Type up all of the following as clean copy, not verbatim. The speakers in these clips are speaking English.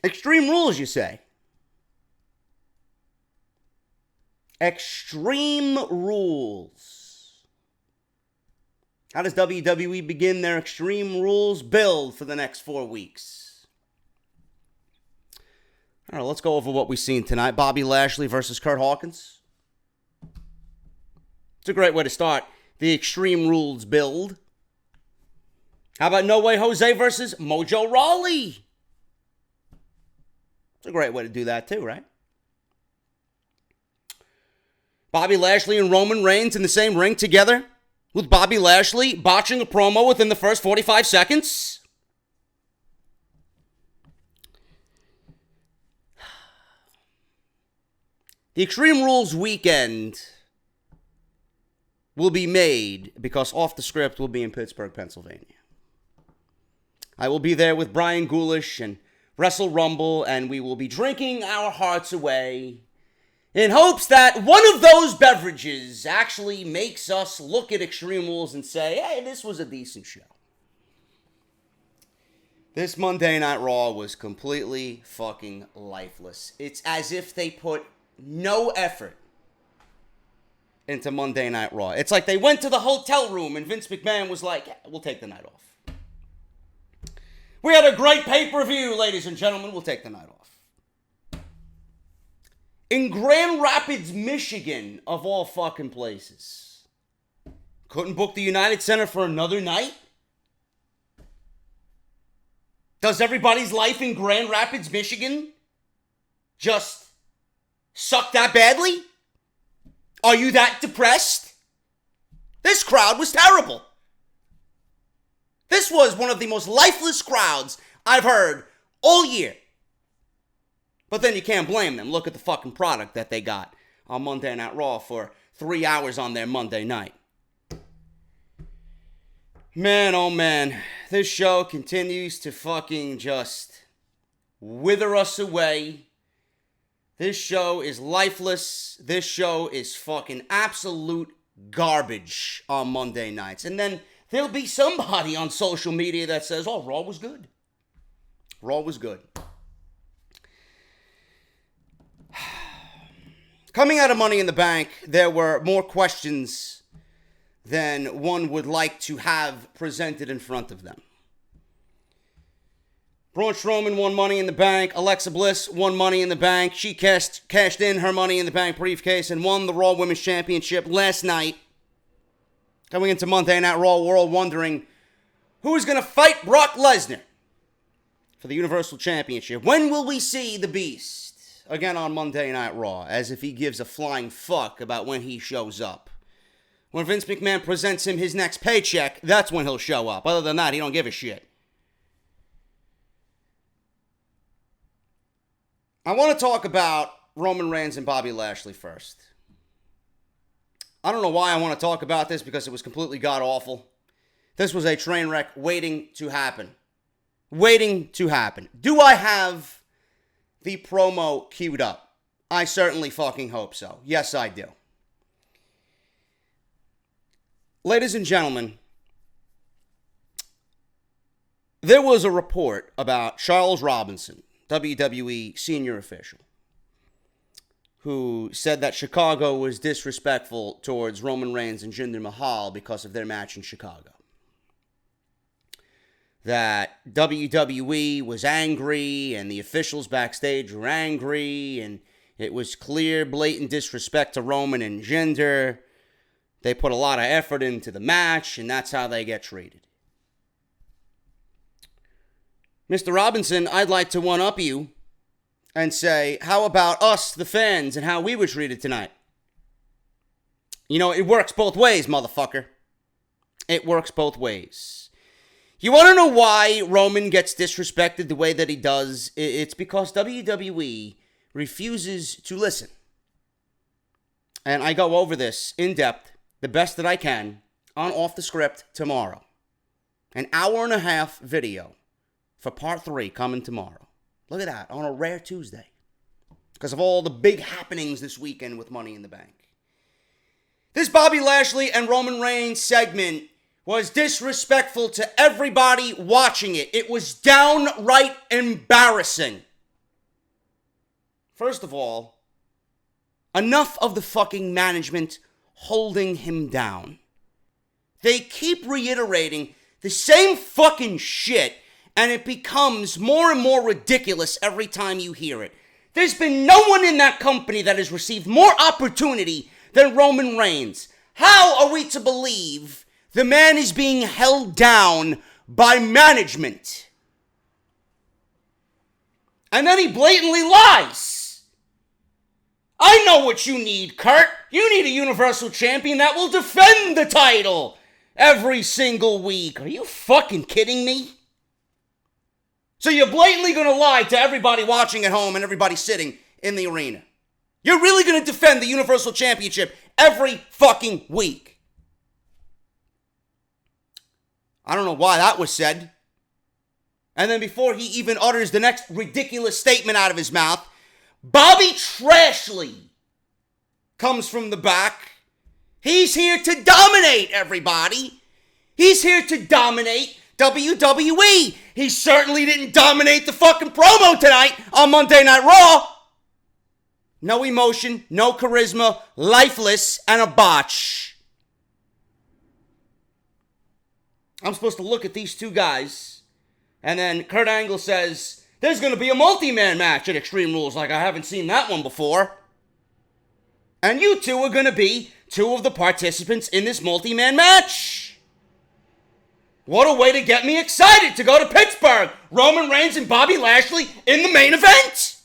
Extreme Rules, you say? Extreme Rules. How does WWE begin their Extreme Rules build for the next 4 weeks? All right, let's go over what we've seen tonight. Bobby Lashley versus Kurt Hawkins. It's a great way to start the Extreme Rules build. How about No Way Jose versus Mojo Rawley? It's a great way to do that too, right? Bobby Lashley and Roman Reigns in the same ring together, with Bobby Lashley botching a promo within the first 45 seconds. The Extreme Rules weekend will be made because Off the Script will be in Pittsburgh, Pennsylvania. I will be there with Brian Ghoulish and Wrestle Rumble, and we will be drinking our hearts away in hopes that one of those beverages actually makes us look at Extreme Rules and say, hey, this was a decent show. This Monday Night Raw was completely fucking lifeless. It's as if they put no effort into Monday Night Raw. It's like they went to the hotel room and Vince McMahon was like, yeah, we'll take the night off. We had a great pay-per-view, ladies and gentlemen. We'll take the night off. In Grand Rapids, Michigan, of all fucking places. Couldn't book the United Center for another night? Does everybody's life in Grand Rapids, Michigan just suck that badly? Are you that depressed? This crowd was terrible. This was one of the most lifeless crowds I've heard all year. But then you can't blame them. Look at the fucking product that they got on Monday Night Raw for 3 hours on their Monday night. Man, oh man, this show continues to fucking just wither us away. This show is lifeless. This show is fucking absolute garbage on Monday nights. And then there'll be somebody on social media that says, oh, Raw was good. Raw was good. Coming out of Money in the Bank, there were more questions than one would like to have presented in front of them. Braun Strowman won Money in the Bank. Alexa Bliss won Money in the Bank. She cashed in her Money in the Bank briefcase and won the Raw Women's Championship last night. Coming into Monday Night Raw, we're all wondering who's going to fight Brock Lesnar for the Universal Championship. When will we see the Beast again on Monday Night Raw? As if he gives a flying fuck about when he shows up. When Vince McMahon presents him his next paycheck, that's when he'll show up. Other than that, he don't give a shit. I want to talk about Roman Reigns and Bobby Lashley first. I don't know why I want to talk about this because it was completely god-awful. This was a train wreck waiting to happen. Waiting to happen. Do I have the promo queued up? I certainly fucking hope so. Yes, I do. Ladies and gentlemen, there was a report about Charles Robinson, WWE senior official, who said that Chicago was disrespectful towards Roman Reigns and Jinder Mahal because of their match in Chicago. That WWE was angry and the officials backstage were angry and it was clear, blatant disrespect to Roman and Jinder. They put a lot of effort into the match and that's how they get treated. Mr. Robinson, I'd like to one-up you and say, how about us, the fans, and how we were treated tonight? You know, it works both ways, motherfucker. It works both ways. You want to know why Roman gets disrespected the way that he does? It's because WWE refuses to listen. And I go over this in depth, the best that I can, on Off the Script tomorrow. An hour-and-a-half video for part 3 coming tomorrow. Look at that, on a rare Tuesday. Because of all the big happenings this weekend with Money in the Bank. This Bobby Lashley and Roman Reigns segment was disrespectful to everybody watching it. It was downright embarrassing. First of all, enough of the fucking management holding him down. They keep reiterating the same fucking shit, and it becomes more and more ridiculous every time you hear it. There's been no one in that company that has received more opportunity than Roman Reigns. How are we to believe the man is being held down by management? And then he blatantly lies. I know what you need, Kurt. You need a Universal Champion that will defend the title every single week. Are you fucking kidding me? So you're blatantly going to lie to everybody watching at home and everybody sitting in the arena. You're really going to defend the Universal Championship every fucking week. I don't know why that was said. And then before he even utters the next ridiculous statement out of his mouth, Bobby Trashley comes from the back. He's here to dominate everybody. He's here to dominate WWE. He certainly didn't dominate the fucking promo tonight on Monday Night Raw. No emotion, no charisma, lifeless, and a botch. I'm supposed to look at these two guys, and then Kurt Angle says, there's going to be a multi-man match at Extreme Rules like I haven't seen that one before. And you two are going to be two of the participants in this multi-man match. What a way to get me excited to go to Pittsburgh. Roman Reigns and Bobby Lashley in the main event.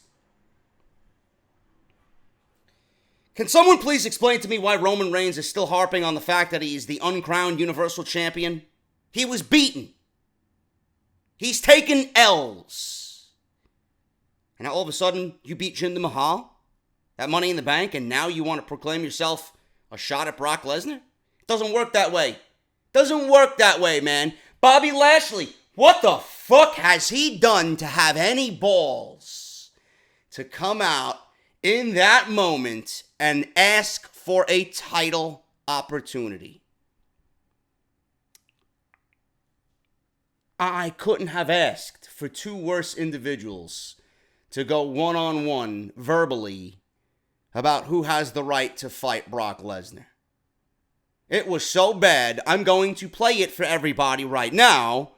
Can someone please explain to me why Roman Reigns is still harping on the fact that he is the uncrowned Universal Champion? He was beaten. He's taken L's. And now all of a sudden, you beat Jinder Mahal at Money in the Bank, and now you want to proclaim yourself a shot at Brock Lesnar? It doesn't work that way. Doesn't work that way, man. Bobby Lashley, what the fuck has he done to have any balls to come out in that moment and ask for a title opportunity? I couldn't have asked for two worse individuals to go one-on-one verbally about who has the right to fight Brock Lesnar. It was so bad, I'm going to play it for everybody right now,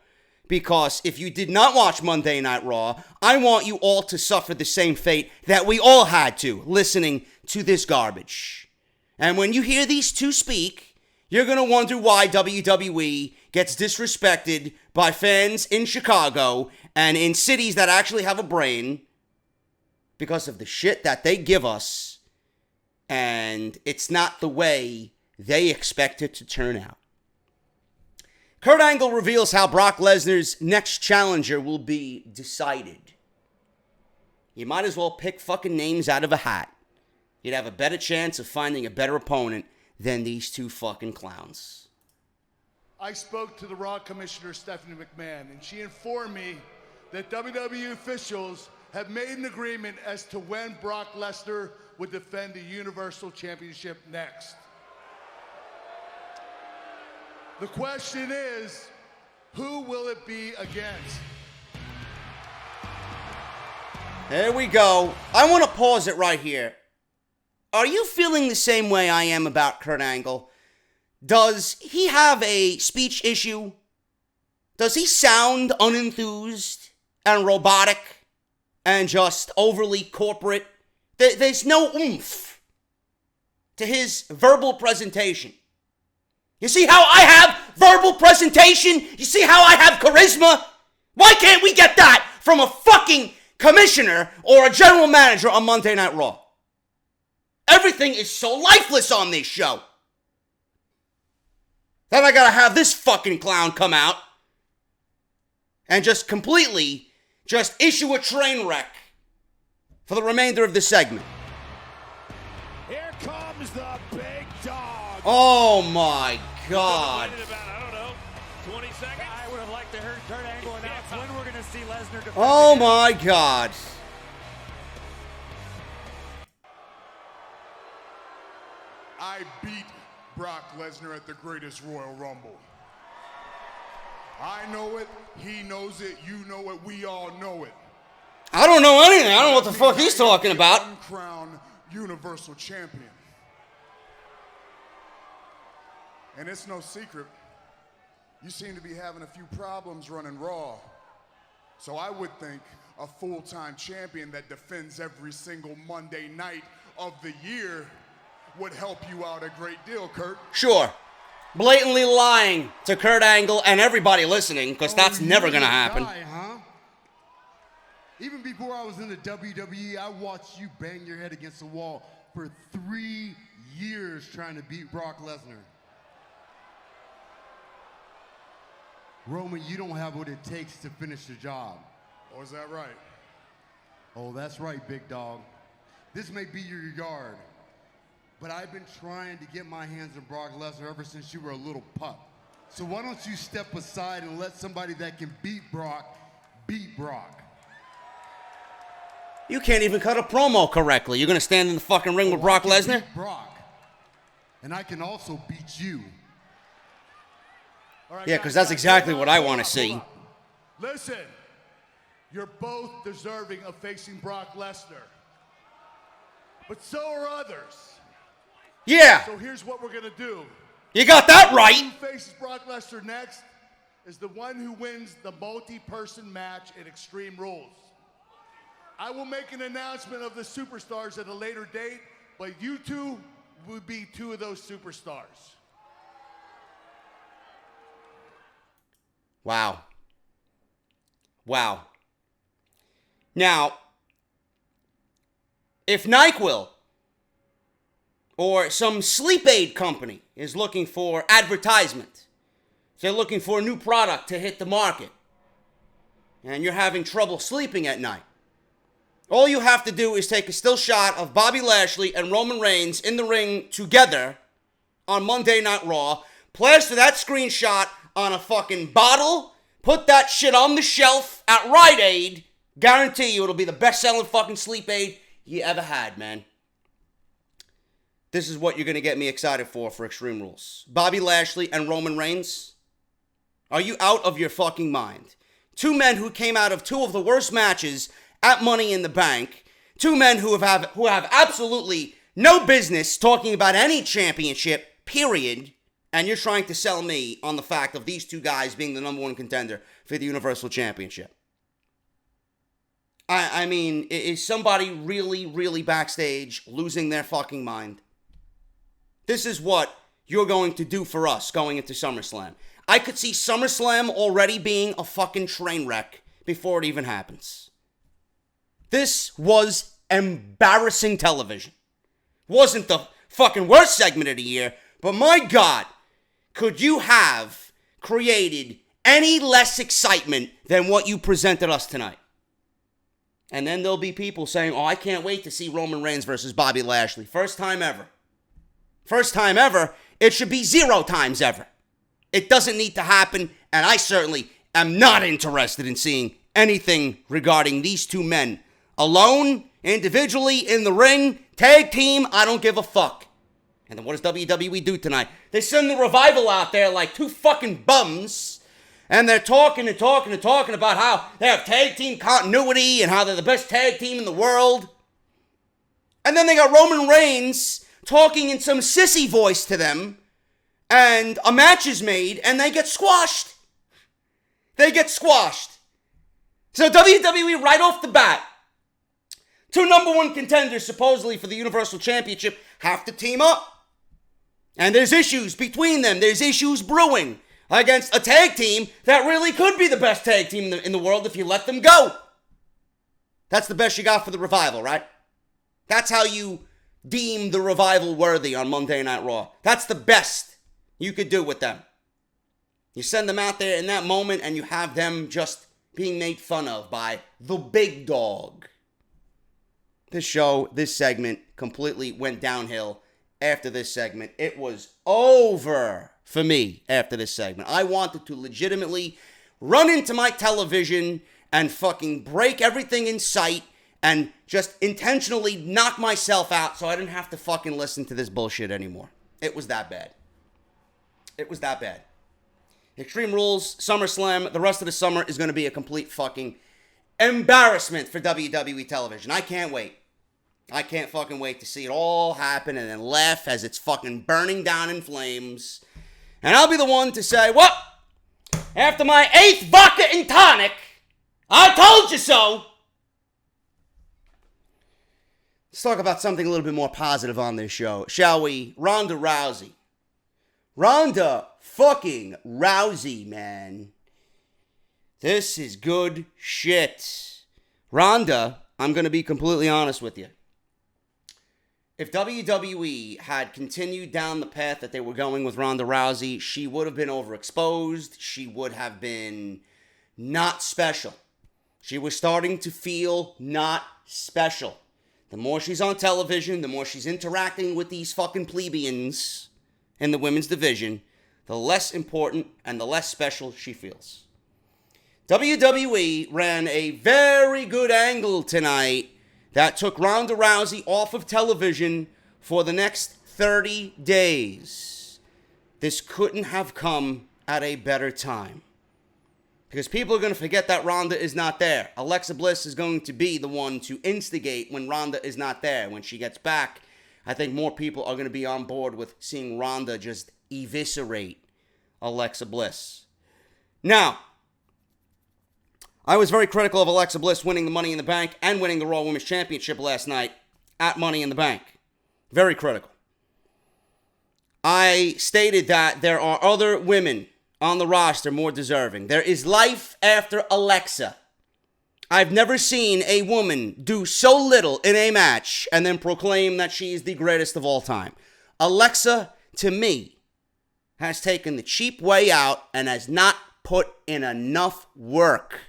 because if you did not watch Monday Night Raw, I want you all to suffer the same fate that we all had to listening to this garbage. And when you hear these two speak, you're going to wonder why WWE gets disrespected by fans in Chicago and in cities that actually have a brain because of the shit that they give us, and it's not the way they expect it to turn out. Kurt Angle reveals how Brock Lesnar's next challenger will be decided. You might as well pick fucking names out of a hat. You'd have a better chance of finding a better opponent than these two fucking clowns. I spoke to the Raw Commissioner, Stephanie McMahon, and she informed me that WWE officials have made an agreement as to when Brock Lesnar would defend the Universal Championship next. The question is, who will it be against? There we go. I want to pause it right here. Are you feeling the same way I am about Kurt Angle? Does he have a speech issue? Does he sound unenthused and robotic and just overly corporate? There's no oomph to his verbal presentation. You see how I have verbal presentation? You see how I have charisma? Why can't we get that from a fucking commissioner or a general manager on Monday Night Raw? Everything is so lifeless on this show. Then I gotta have this fucking clown come out and just completely just issue a train wreck for the remainder of the segment. Here comes the big dog. Oh my God. I don't know, 20 seconds? I would have liked to hear Kurt Angle announce when we're going to see Lesnar defend. Oh my God. I beat Brock Lesnar at the greatest Royal Rumble. I know it, he knows it, you know it, we all know it. I don't know anything. I don't know what the fuck he's talking about. Uncrowned Universal Champion. And it's no secret, you seem to be having a few problems running Raw. So I would think a full-time champion that defends every single Monday night of the year would help you out a great deal, Kurt. Sure. Blatantly lying to Kurt Angle and everybody listening, because that's never going to happen. Huh? Even before I was in the WWE, I watched you bang your head against the wall for 3 years trying to beat Brock Lesnar. Roman, you don't have what it takes to finish the job. Oh, is that right? Oh, that's right, big dog. This may be your yard, but I've been trying to get my hands on Brock Lesnar ever since you were a little pup. So why don't you step aside and let somebody that can beat Brock. You can't even cut a promo correctly. You're going to stand in the fucking ring with Brock Lesnar? Brock. And I can also beat you. All right, Yeah, because that's exactly what I want to see. Listen, you're both deserving of facing Brock Lesnar. But so are others. Yeah, So here's what we're going to do. you got that right. Who faces Brock Lesnar next is the one who wins the multi-person match in Extreme Rules. I will make an announcement of the superstars at a later date, but you two will be two of those superstars. Wow. Wow. Now, if NyQuil or some sleep aid company is looking for advertisement, if they're looking for a new product to hit the market, and you're having trouble sleeping at night, all you have to do is take a still shot of Bobby Lashley and Roman Reigns in the ring together on Monday Night Raw, plaster that screenshot on a fucking bottle, put that shit on the shelf at Rite Aid, guarantee you it'll be the best-selling fucking sleep aid you ever had, man. This is what you're going to get me excited for Extreme Rules. Bobby Lashley and Roman Reigns. Are you out of your fucking mind? Two men who came out of two of the worst matches at Money in the Bank. Two men who have absolutely no business talking about any championship, period. And you're trying to sell me on the fact of these two guys being the number one contender for the Universal Championship. I mean, is somebody really, really backstage losing their fucking mind? This is what you're going to do for us going into SummerSlam. I could see SummerSlam already being a fucking train wreck before it even happens. This was embarrassing television. Wasn't the fucking worst segment of the year, but my God, could you have created any less excitement than what you presented us tonight? And then there'll be people saying, oh, I can't wait to see Roman Reigns versus Bobby Lashley. First time ever. First time ever. It should be 0 times ever. It doesn't need to happen, and I certainly am not interested in seeing anything regarding these two men. Alone, individually, in the ring, tag team, I don't give a fuck. And then what does WWE do tonight? They send the Revival out there like two fucking bums, and they're talking about how they have tag team continuity and how they're the best tag team in the world. And then they got Roman Reigns talking in some sissy voice to them, and a match is made, and they get squashed. They get squashed. So WWE, right off the bat, two number one contenders supposedly for the Universal Championship have to team up. And there's issues between them. There's issues brewing against a tag team that really could be the best tag team in the world if you let them go. That's the best you got for the Revival, right? That's how you deem the Revival worthy on Monday Night Raw. That's the best you could do with them. You send them out there in that moment and you have them just being made fun of by the big dog. This segment completely went downhill after this segment. It was over for me after this segment. I wanted to legitimately run into my television and fucking break everything in sight and just intentionally knock myself out so I didn't have to fucking listen to this bullshit anymore. It was that bad. It was that bad. Extreme Rules, SummerSlam, the rest of the summer is going to be a complete fucking embarrassment for WWE television. I can't wait. I can't fucking wait to see it all happen and then laugh as it's fucking burning down in flames. And I'll be the one to say, well, after my 8th vodka and tonic, I told you so. Let's talk about something a little bit more positive on this show, shall we? Ronda Rousey. Ronda fucking Rousey, man. This is good shit. Ronda, I'm going to be completely honest with you. If WWE had continued down the path that they were going with Ronda Rousey, she would have been overexposed. She would have been not special. She was starting to feel not special. The more she's on television, the more she's interacting with these fucking plebeians in the women's division, the less important and the less special she feels. WWE ran a very good angle tonight that took Ronda Rousey off of television for the next 30 days. This couldn't have come at a better time. Because people are going to forget that Ronda is not there. Alexa Bliss is going to be the one to instigate when Ronda is not there. When she gets back, I think more people are going to be on board with seeing Ronda just eviscerate Alexa Bliss. Now, I was very critical of Alexa Bliss winning the Money in the Bank and winning the Raw Women's Championship last night at Money in the Bank. Very critical. I stated that there are other women on the roster more deserving. There is life after Alexa. I've never seen a woman do so little in a match and then proclaim that she is the greatest of all time. Alexa, to me, has taken the cheap way out and has not put in enough work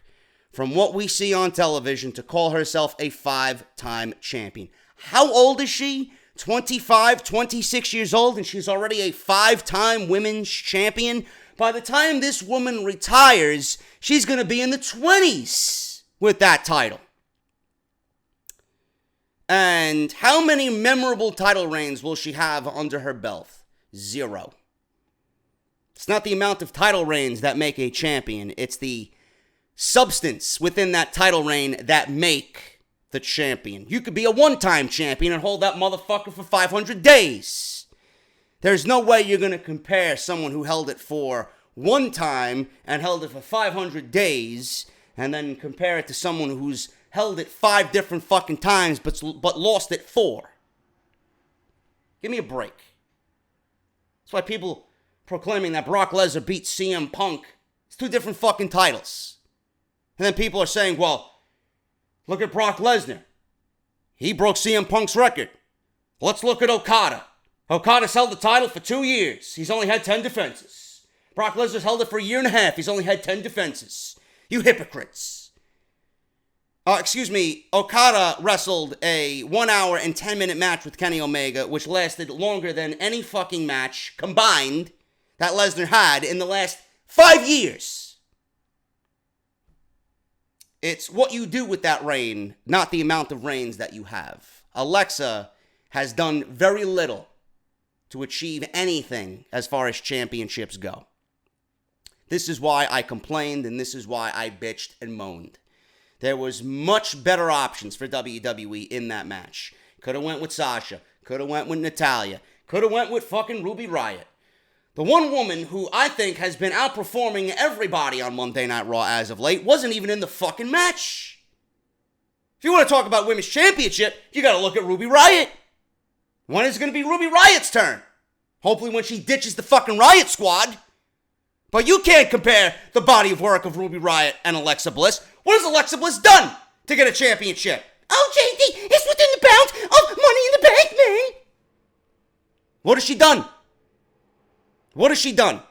from what we see on television to call herself a 5-time champion. How old is she? 25, 26 years old, and she's already a 5-time women's champion? By the time this woman retires, she's going to be in the 20s with that title. And how many memorable title reigns will she have under her belt? 0. It's not the amount of title reigns that make a champion. It's the substance within that title reign that make the champion. You could be a 1-time champion and hold that motherfucker for 500 days. There's no way you're going to compare someone who held it for 1 time and held it for 500 days and then compare it to someone who's held it 5 different fucking times but lost it 4. Give me a break. That's why people proclaiming that Brock Lesnar beat CM Punk. It's 2 different fucking titles. And then people are saying, well, look at Brock Lesnar. He broke CM Punk's record. Let's look at Okada. Okada's held the title for 2 years. He's only had 10 defenses. Brock Lesnar's held it for 1.5 years. He's only had 10 defenses. You hypocrites. Okada wrestled a 1 hour and 10 minute match with Kenny Omega, which lasted longer than any fucking match combined that Lesnar had in the last 5 years. It's what you do with that reign, not the amount of reigns that you have. Alexa has done very little to achieve anything as far as championships go. This is why I complained and this is why I bitched and moaned. There was much better options for WWE in that match. Could have went with Sasha. Could have went with Natalya. Could have went with fucking Ruby Riott. The one woman who I think has been outperforming everybody on Monday Night Raw as of late wasn't even in the fucking match. If you want to talk about Women's Championship, you got to look at Ruby Riott. When is it going to be Ruby Riott's turn? Hopefully when she ditches the fucking Riott Squad. But you can't compare the body of work of Ruby Riott and Alexa Bliss. What has Alexa Bliss done to get a championship? Oh, JD, it's within the bounds of Money in the Bank, man. What has she done? What has she done?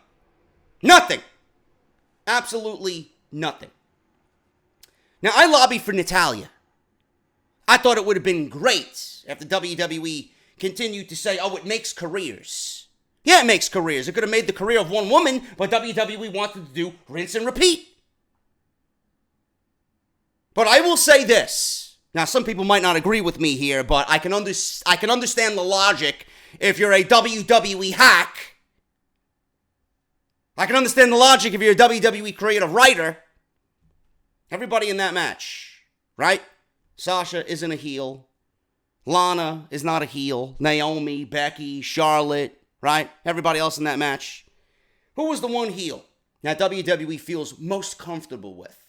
Nothing. Absolutely nothing. Now, I lobbied for Natalya. I thought it would have been great if the WWE continued to say, oh, it makes careers. Yeah, it makes careers. It could have made the career of one woman, but WWE wanted to do rinse and repeat. But I will say this. Now, some people might not agree with me here, but I can understand the logic if you're a WWE hack. I can understand the logic if you're a WWE creative writer. Everybody in that match right? Sasha isn't a heel. Lana is not a heel. Naomi, Becky, Charlotte, right? Everybody else in that match. Who was the one heel that WWE feels most comfortable with?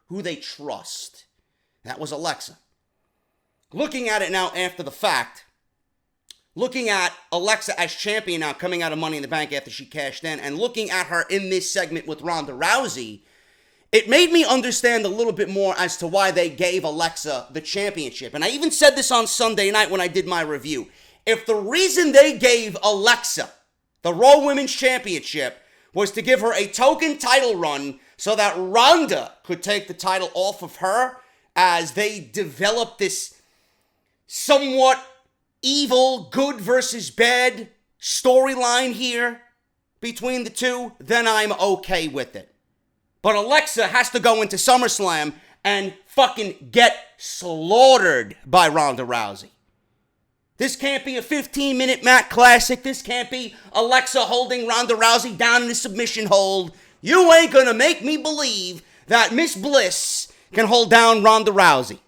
Who they trust? That was Alexa. Looking at it now after the fact, looking at Alexa as champion now coming out of Money in the Bank after she cashed in, and looking at her in this segment with Ronda Rousey, it made me understand a little bit more as to why they gave Alexa the championship. And I even said this on Sunday night when I did my review. If the reason they gave Alexa the Raw Women's Championship was to give her a token title run so that Ronda could take the title off of her as they develop this somewhat evil, good versus bad storyline here between the two, then I'm okay with it. But Alexa has to go into SummerSlam and fucking get slaughtered by Ronda Rousey. This can't be a 15-minute Matt Classic. This can't be Alexa holding Ronda Rousey down in a submission hold. You ain't gonna make me believe that Miss Bliss can hold down Ronda Rousey.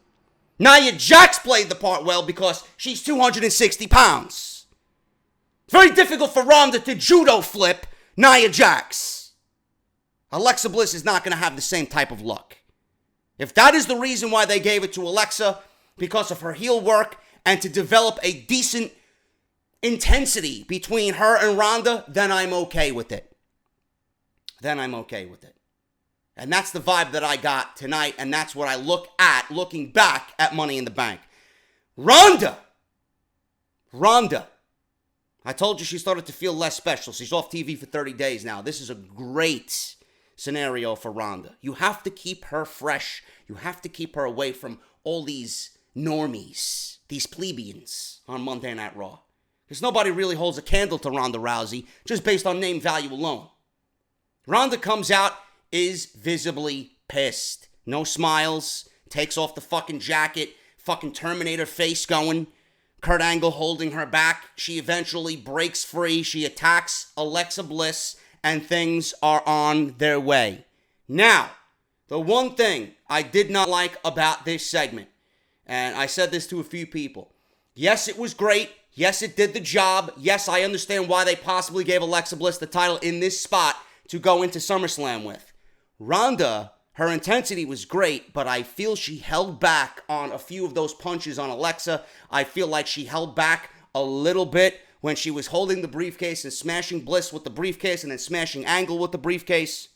Nia Jax played the part well because she's 260 pounds. It's very difficult for Ronda to judo flip Nia Jax. Alexa Bliss is not going to have the same type of luck. If that is the reason why they gave it to Alexa, because of her heel work and to develop a decent intensity between her and Ronda, then I'm okay with it. And that's the vibe that I got tonight, and that's what I look at looking back at Money in the Bank. Ronda. I told you she started to feel less special. She's off TV for 30 days now. This is a great scenario for Ronda. You have to keep her fresh. You have to keep her away from all these normies, these plebeians on Monday Night Raw. Because nobody really holds a candle to Ronda Rousey just based on name value alone. Ronda comes out, is visibly pissed. No smiles, takes off the fucking jacket, fucking Terminator face going. Kurt Angle holding her back. She eventually breaks free. She attacks Alexa Bliss, and things are on their way. Now, the one thing I did not like about this segment, and I said this to a few people. Yes, it was great. Yes, it did the job. Yes, I understand why they possibly gave Alexa Bliss the title in this spot to go into SummerSlam with. Ronda, her intensity was great, but I feel she held back on a few of those punches on Alexa. I feel like she held back a little bit when she was holding the briefcase and smashing Bliss with the briefcase and then smashing Angle with the briefcase.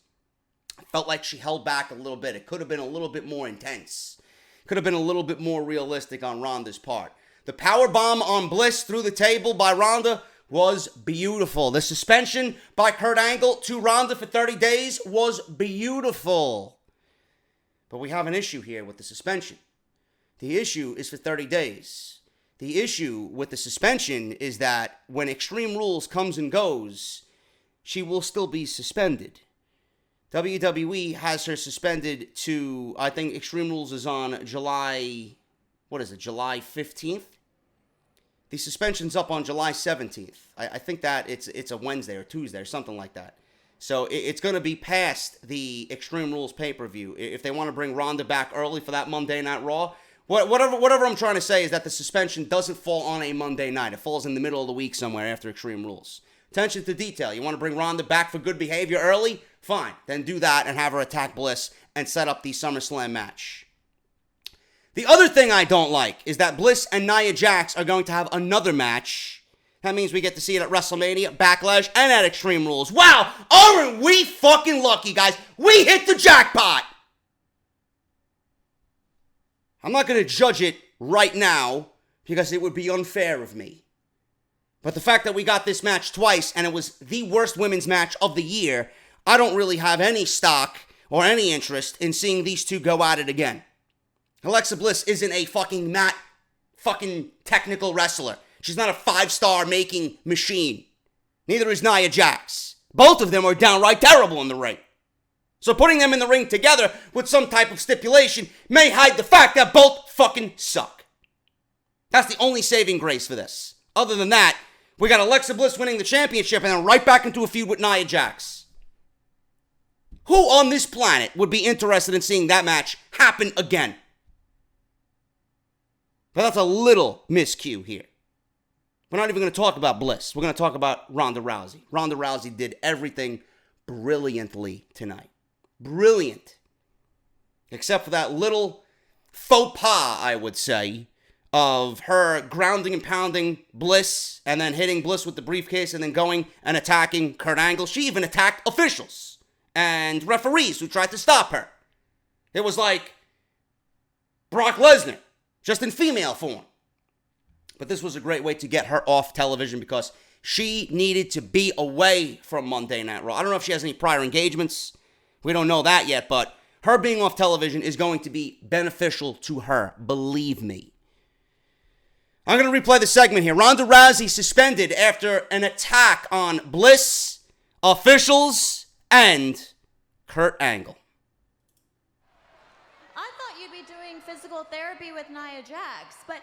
I felt like she held back a little bit. It could have been a little bit more intense. Could have been a little bit more realistic on Ronda's part. The powerbomb on Bliss through the table by Ronda was beautiful. The suspension by Kurt Angle to Ronda for 30 days was beautiful. But we have an issue here with the suspension. The issue is for 30 days. The issue with the suspension is that when Extreme Rules comes and goes, she will still be suspended. WWE has her suspended to, I think Extreme Rules is on July 15th? The suspension's up on July 17th. I think that it's a Wednesday or Tuesday or something like that. So it's going to be past the Extreme Rules pay-per-view. If they want to bring Ronda back early for that Monday Night Raw, whatever I'm trying to say is that the suspension doesn't fall on a Monday night. It falls in the middle of the week somewhere after Extreme Rules. Attention to detail. You want to bring Ronda back for good behavior early? Fine. Then do that and have her attack Bliss and set up the SummerSlam match. The other thing I don't like is that Bliss and Nia Jax are going to have another match. That means we get to see it at WrestleMania, Backlash, and at Extreme Rules. Wow! Aren't we fucking lucky, guys? We hit the jackpot! I'm not going to judge it right now because it would be unfair of me. But the fact that we got this match twice and it was the worst women's match of the year, I don't really have any stock or any interest in seeing these two go at it again. Alexa Bliss isn't a fucking technical wrestler. She's not a 5-star making machine. Neither is Nia Jax. Both of them are downright terrible in the ring. So putting them in the ring together with some type of stipulation may hide the fact that both fucking suck. That's the only saving grace for this. Other than that, we got Alexa Bliss winning the championship and then right back into a feud with Nia Jax. Who on this planet would be interested in seeing that match happen again? But that's a little miscue here. We're not even going to talk about Bliss. We're going to talk about Ronda Rousey. Ronda Rousey did everything brilliantly tonight. Brilliant. Except for that little faux pas, I would say, of her grounding and pounding Bliss and then hitting Bliss with the briefcase and then going and attacking Kurt Angle. She even attacked officials and referees who tried to stop her. It was like Brock Lesnar, just in female form. But this was a great way to get her off television because she needed to be away from Monday Night Raw. I don't know if she has any prior engagements. We don't know that yet, but her being off television is going to be beneficial to her. Believe me. I'm going to replay the segment here. Ronda Rousey suspended after an attack on Bliss, officials, and Kurt Angle. I thought you'd be doing physical therapy with Nia Jax, but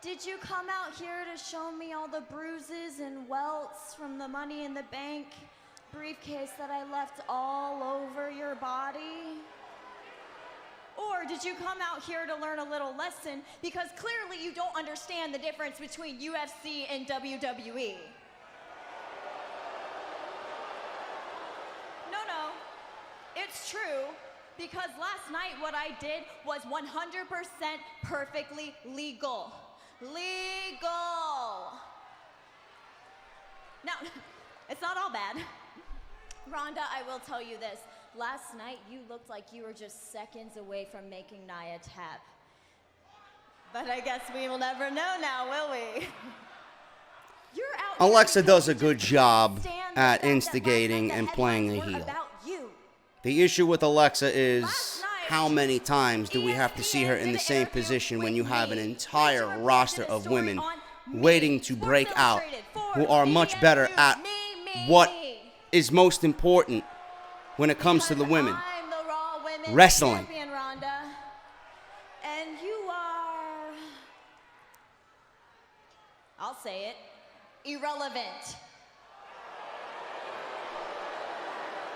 did you come out here to show me all the bruises and welts from the Money in the Bank briefcase that I left all over your body? Or did you come out here to learn a little lesson because clearly you don't understand the difference between UFC and WWE? No, it's true because last night what I did was 100% perfectly legal. Legal. Now, it's not all bad. Rhonda, I will tell you this. Last night, you looked like you were just seconds away from making Nia tap. But I guess we will never know now, will we? You're out. Alexa does a good job at instigating and playing the heel. The issue with Alexa is how many times do we have to see her in the same position when you have an entire roster of women waiting to break out who are much better at what is most important when it comes to the women. Wrestling. And you are, I'll say it, irrelevant.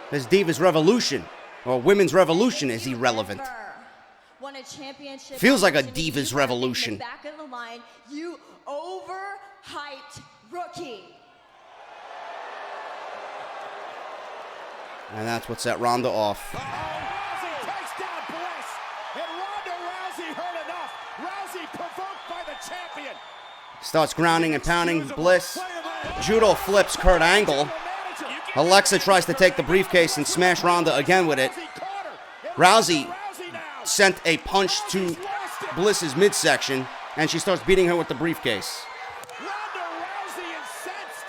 This Divas Revolution, or Women's Revolution, is irrelevant. Won a championship. Feels like a Divas Revolution. Back of the line, you overhyped rookie. And that's what set Ronda off. Rousey takes down Bliss, and Ronda Rousey heard enough. Rousey provoked by the champion. Starts grounding and pounding Bliss. Judo flips Kurt Angle. Alexa tries to take the briefcase and smash Ronda again with it. Rousey sent a punch to Bliss's midsection, and she starts beating her with the briefcase. Ronda Rousey incensed.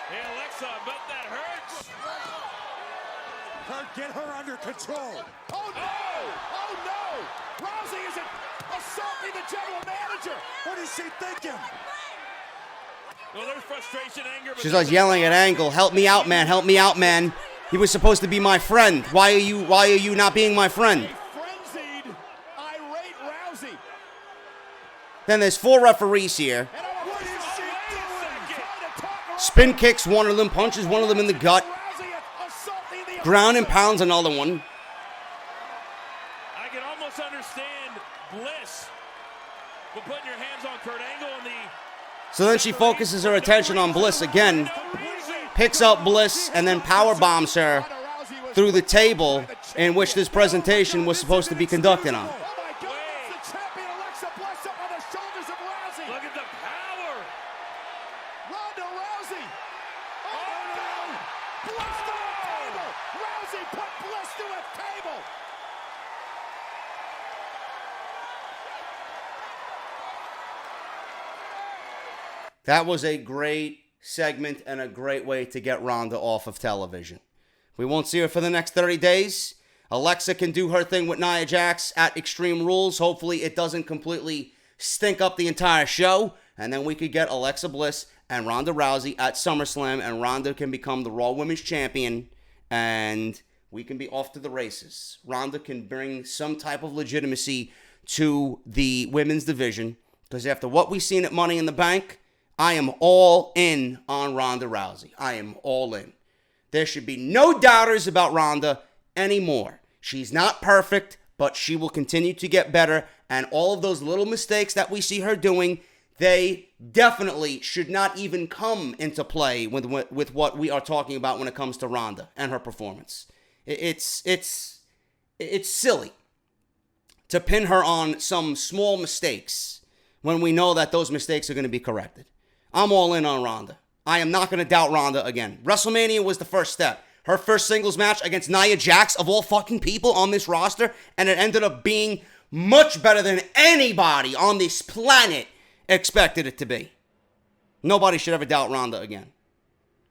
Hey, Alexa, I bet that hurts. Get her under control. Oh, no! Oh, no! Rousey isn't assaulting the general manager. What is she thinking? Well, there's frustration, anger. She starts yelling at Angle, "Help me out, man! Help me out, man! He was supposed to be my friend. Why are you not being my friend?" Frenzied, irate Rousey. Then there's 4 referees here. Spin kicks one of them, punches one of them in the gut. Ground and pounds another one. I can almost understand Bliss, but putting your hands on Kurt Angle and the... So then she focuses her attention on Bliss again, picks up Bliss, and then power bombs her through the table in which this presentation was supposed to be conducted on. Look at the power! Ronda Rousey! Oh no! Bliss to a table! Rousey put Bliss to a table! That was a great segment and a great way to get Ronda off of television. We won't see her for the next 30 days. Alexa can do her thing with Nia Jax at Extreme Rules. Hopefully it doesn't completely stink up the entire show. And then we could get Alexa Bliss and Ronda Rousey at SummerSlam, and Ronda can become the Raw Women's Champion, and we can be off to the races. Ronda can bring some type of legitimacy to the women's division, because after what we've seen at Money in the Bank, I am all in on Ronda Rousey. I am all in. There should be no doubters about Ronda anymore. She's not perfect, but she will continue to get better, And all of those little mistakes that we see her doing, they definitely should not even come into play with what we are talking about when it comes to Ronda and her performance. It's silly to pin her on some small mistakes when we know that those mistakes are going to be corrected. I'm all in on Ronda. I am not going to doubt Ronda again. WrestleMania was the first step. Her first singles match against Nia Jax, of all fucking people on this roster, and it ended up being much better than anybody on this planet expected it to be. Nobody should ever doubt Ronda again.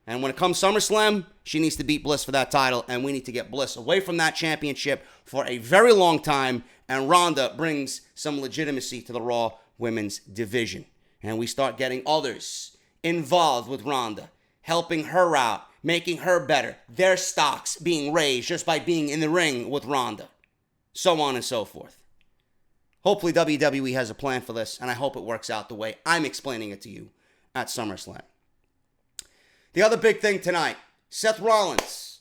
And when it comes SummerSlam, she needs to beat Bliss for that title, and we need to get Bliss away from that championship for a very long time, and Ronda brings some legitimacy to the Raw Women's Division. And we start getting others involved with Ronda, helping her out, making her better, their stocks being raised just by being in the ring with Ronda, so on and so forth. Hopefully WWE has a plan for this, and I hope it works out the way I'm explaining it to you at SummerSlam. The other big thing tonight, Seth Rollins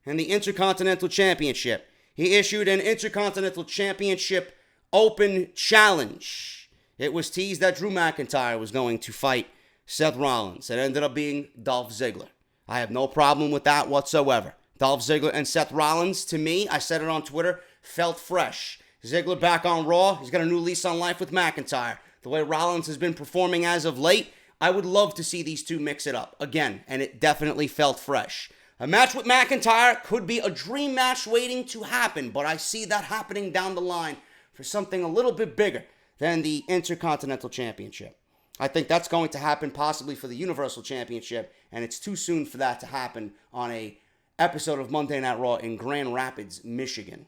and the Intercontinental Championship. He issued an Intercontinental Championship Open Challenge. It was teased that Drew McIntyre was going to fight Seth Rollins. It ended up being Dolph Ziggler. I have no problem with that whatsoever. Dolph Ziggler and Seth Rollins, to me, I said it on Twitter, felt fresh. Ziggler back on Raw. He's got a new lease on life with McIntyre. The way Rollins has been performing as of late, I would love to see these two mix it up again, and it definitely felt fresh. A match with McIntyre could be a dream match waiting to happen, but I see that happening down the line for something a little bit bigger than the Intercontinental Championship. I think that's going to happen possibly for the Universal Championship, and it's too soon for that to happen on a episode of Monday Night Raw in Grand Rapids, Michigan.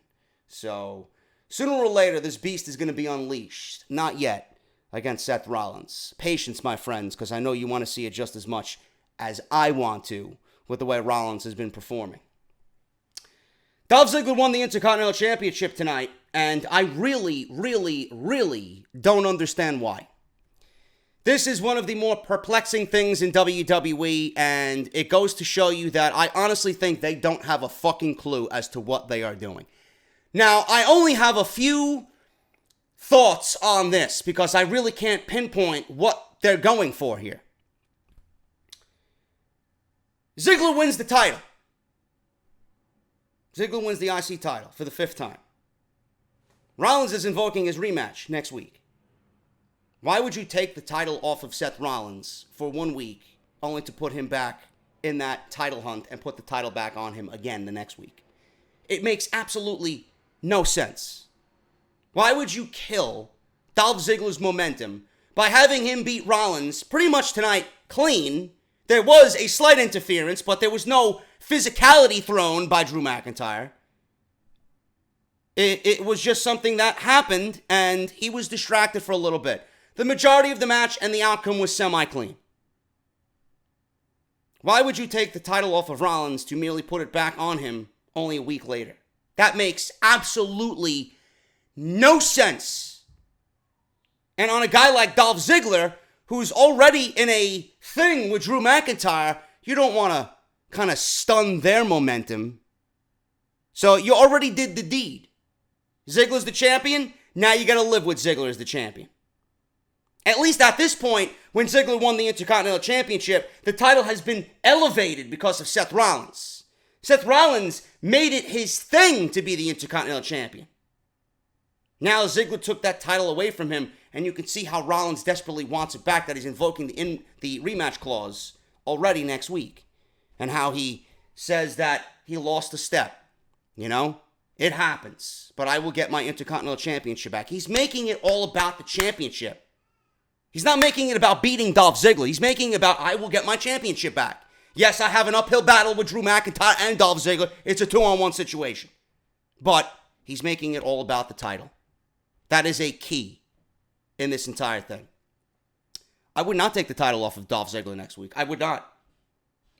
So, sooner or later, this beast is going to be unleashed. Not yet against Seth Rollins. Patience, my friends, because I know you want to see it just as much as I want to with the way Rollins has been performing. Dolph Ziggler won the Intercontinental Championship tonight, and I really don't understand why. This is one of the more perplexing things in WWE, and it goes to show you that I honestly think they don't have a fucking clue as to what they are doing. Now, I only have a few thoughts on this because I really can't pinpoint what they're going for here. Ziggler wins the title. Ziggler wins the IC title for the 5th time. Rollins is invoking his rematch next week. Why would you take the title off of Seth Rollins for 1 week only to put him back in that title hunt and put the title back on him again the next week? It makes absolutely no sense. Why would you kill Dolph Ziggler's momentum by having him beat Rollins pretty much tonight clean? There was a slight interference, but there was no physicality thrown by Drew McIntyre. It was just something that happened, and he was distracted for a little bit. The majority of the match and the outcome was semi-clean. Why would you take the title off of Rollins to merely put it back on him only a week later? That makes absolutely no sense. And on a guy like Dolph Ziggler, who's already in a thing with Drew McIntyre, you don't want to kind of stun their momentum. So you already did the deed. Ziggler's the champion. Now you got to live with Ziggler as the champion. At least at this point, when Ziggler won the Intercontinental Championship, the title has been elevated because of Seth Rollins. Seth Rollins made it his thing to be the Intercontinental Champion. Now Ziggler took that title away from him, and you can see how Rollins desperately wants it back, that he's invoking the rematch clause already next week. And how he says that he lost a step. You know? It happens. But I will get my Intercontinental Championship back. He's making it all about the championship. He's not making it about beating Dolph Ziggler. He's making it about, I will get my championship back. Yes, I have an uphill battle with Drew McIntyre and Dolph Ziggler. It's a 2-on-1 situation. But he's making it all about the title. That is a key in this entire thing. I would not take the title off of Dolph Ziggler next week. I would not.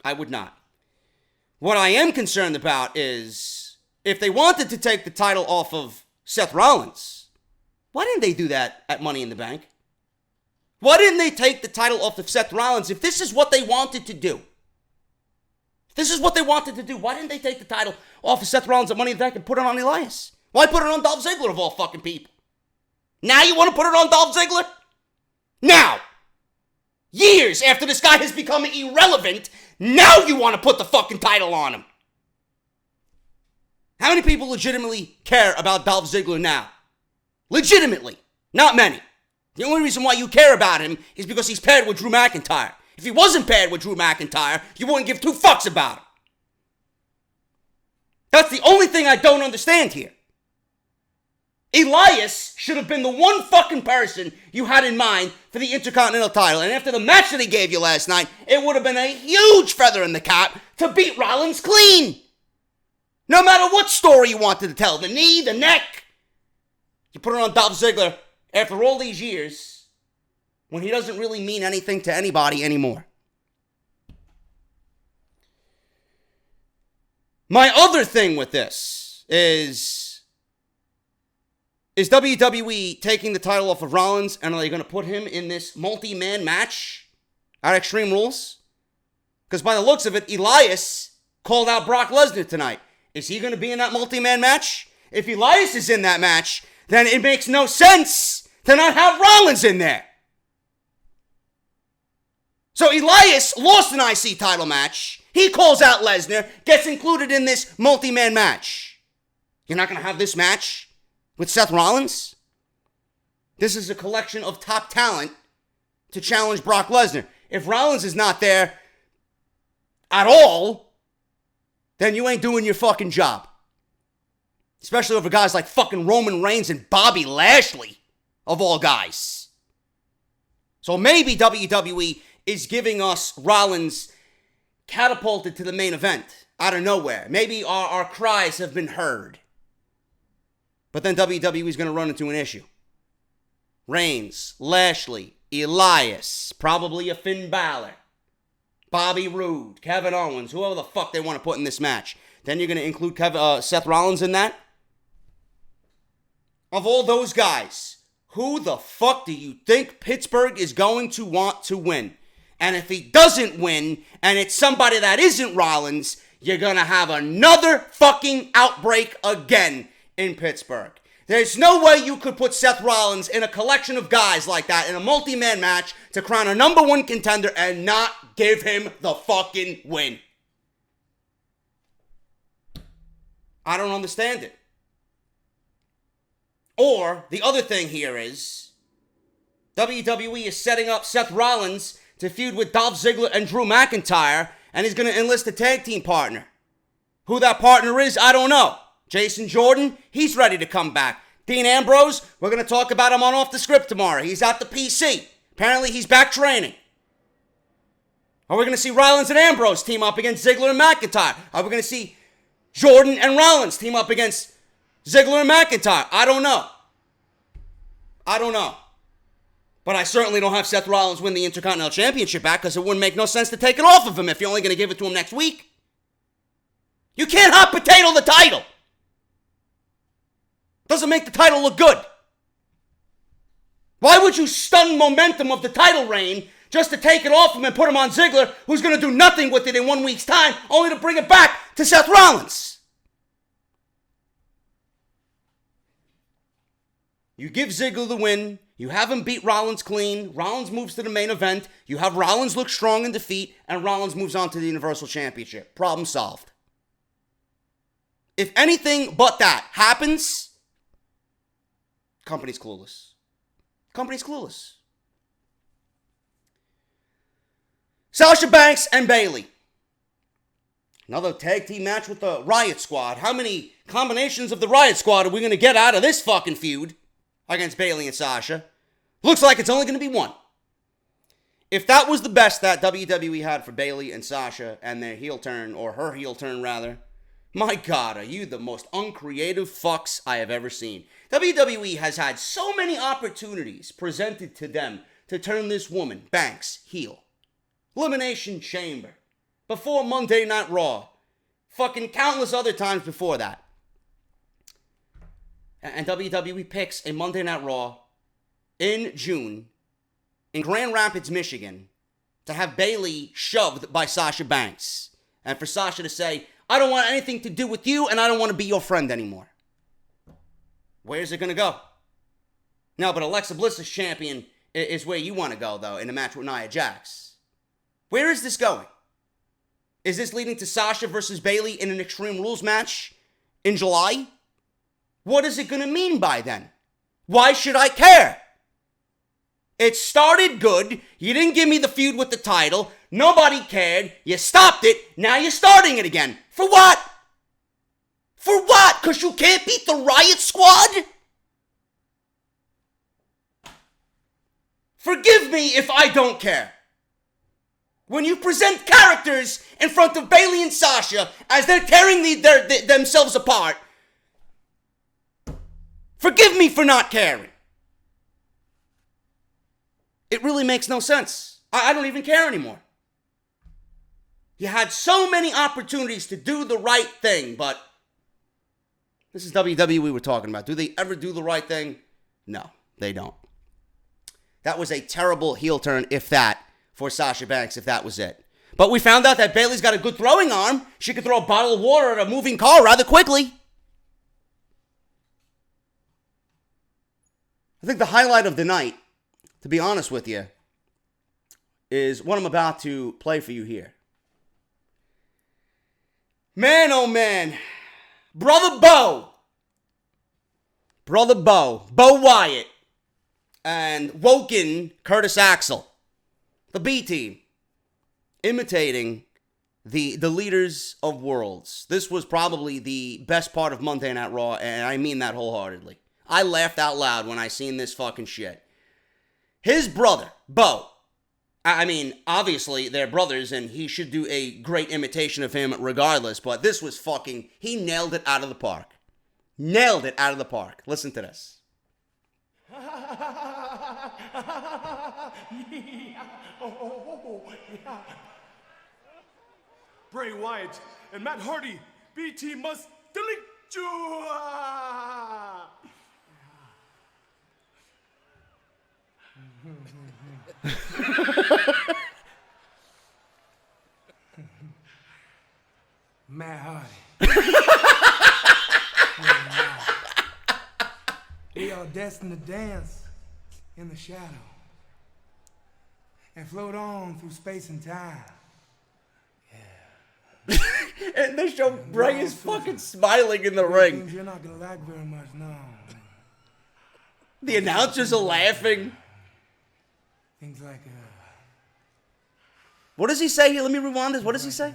I would not. What I am concerned about is, if they wanted to take the title off of Seth Rollins, why didn't they do that at Money in the Bank? Why didn't they take the title off of Seth Rollins if this is what they wanted to do? If this is what they wanted to do, why didn't they take the title off of Seth Rollins at Money in the Bank and put it on Elias? Why put it on Dolph Ziggler of all fucking people? Now you want to put it on Dolph Ziggler? Now, years after this guy has become irrelevant, now you want to put the fucking title on him. How many people legitimately care about Dolph Ziggler now? Legitimately. Not many. The only reason why you care about him is because he's paired with Drew McIntyre. If he wasn't paired with Drew McIntyre, you wouldn't give two fucks about him. That's the only thing I don't understand here. Elias should have been the one fucking person you had in mind for the Intercontinental title. And after the match that he gave you last night, it would have been a huge feather in the cap to beat Rollins clean. No matter what story you wanted to tell, the knee, the neck, you put it on Dolph Ziggler after all these years when he doesn't really mean anything to anybody anymore. My other thing with this is WWE taking the title off of Rollins, and are they going to put him in this multi-man match at Extreme Rules? Because by the looks of it, Elias called out Brock Lesnar tonight. Is he going to be in that multi-man match? If Elias is in that match, then it makes no sense to not have Rollins in there. So Elias lost an IC title match. He calls out Lesnar, gets included in this multi-man match. You're not going to have this match with Seth Rollins? This is a collection of top talent to challenge Brock Lesnar. If Rollins is not there at all, then you ain't doing your fucking job. Especially over guys like fucking Roman Reigns and Bobby Lashley, of all guys. So maybe WWE is giving us Rollins catapulted to the main event out of nowhere. Maybe our cries have been heard. But then WWE is going to run into an issue. Reigns, Lashley, Elias, probably a Finn Balor, Bobby Roode, Kevin Owens, whoever the fuck they want to put in this match. Then you're going to include Seth Rollins in that? Of all those guys, who the fuck do you think Pittsburgh is going to want to win? And if he doesn't win, and it's somebody that isn't Rollins, you're going to have another fucking outbreak again in Pittsburgh. There's no way you could put Seth Rollins in a collection of guys like that in a multi-man match to crown a number one contender and not give him the fucking win. I don't understand it. Or, the other thing here is, WWE is setting up Seth Rollins to feud with Dolph Ziggler and Drew McIntyre, and he's going to enlist a tag team partner. Who that partner is, I don't know. Jason Jordan, he's ready to come back. Dean Ambrose, we're going to talk about him on Off the Script tomorrow. He's at the PC. Apparently, he's back training. Are we going to see Rollins and Ambrose team up against Ziggler and McIntyre? Are we going to see Jordan and Rollins team up against Ziggler and McIntyre? I don't know. But I certainly don't have Seth Rollins win the Intercontinental Championship back because it wouldn't make no sense to take it off of him if you're only going to give it to him next week. You can't hot potato the title. Doesn't make the title look good. Why would you stun momentum of the title reign just to take it off him and put him on Ziggler, who's going to do nothing with it in 1 week's time, only to bring it back to Seth Rollins? You give Ziggler the win. You have him beat Rollins clean. Rollins moves to the main event. You have Rollins look strong in defeat, and Rollins moves on to the Universal Championship. Problem solved. If anything but that happens, company's clueless. Company's clueless. Sasha Banks and Bayley. Another tag team match with the Riot Squad. How many combinations of the Riot Squad are we going to get out of this fucking feud against Bayley and Sasha? Looks like it's only going to be one. If that was the best that WWE had for Bayley and Sasha and their heel turn, or her heel turn rather, my God, are you the most uncreative fucks I have ever seen. WWE has had so many opportunities presented to them to turn this woman, Banks, heel. Elimination Chamber. Before Monday Night Raw. Fucking countless other times before that. And WWE picks a Monday Night Raw in June in Grand Rapids, Michigan, to have Bayley shoved by Sasha Banks. And for Sasha to say, I don't want anything to do with you, and I don't want to be your friend anymore. Where's it going to go? No, but Alexa Bliss as champion is where you want to go, though, in a match with Nia Jax. Where is this going? Is this leading to Sasha versus Bayley in an Extreme Rules match in July? What is it going to mean by then? Why should I care? It started good. You didn't give me the feud with the title. Nobody cared. You stopped it. Now you're starting it again. For what? For what? Because you can't beat the Riot Squad? Forgive me if I don't care. When you present characters in front of Bayley and Sasha as they're tearing themselves apart, forgive me for not caring. It really makes no sense. I don't even care anymore. You had so many opportunities to do the right thing, but this is WWE we're talking about. Do they ever do the right thing? No, they don't. That was a terrible heel turn, if that, for Sasha Banks, if that was it. But we found out that Bayley's got a good throwing arm. She could throw a bottle of water at a moving car rather quickly. I think the highlight of the night, to be honest with you, is what I'm about to play for you here. Man, oh man. Brother Bo Wyatt, and Woken Curtis Axel, the B team, imitating the leaders of worlds. This was probably the best part of Monday Night Raw, and I mean that wholeheartedly. I laughed out loud when I seen this fucking shit. His brother, Bo, I mean, obviously they're brothers, and he should do a great imitation of him regardless, but this was fucking, he nailed it out of the park. Nailed it out of the park. Listen to this. Bray Wyatt and Matt Hardy, BT must delete you. Matt Hardy. We are destined to dance in the shadow and float on through space and time. And they show Bray is fucking smiling in the ring. You're not gonna like very much, no. The announcers are laughing. Things like what does he say here? Let me rewind this. What does he say?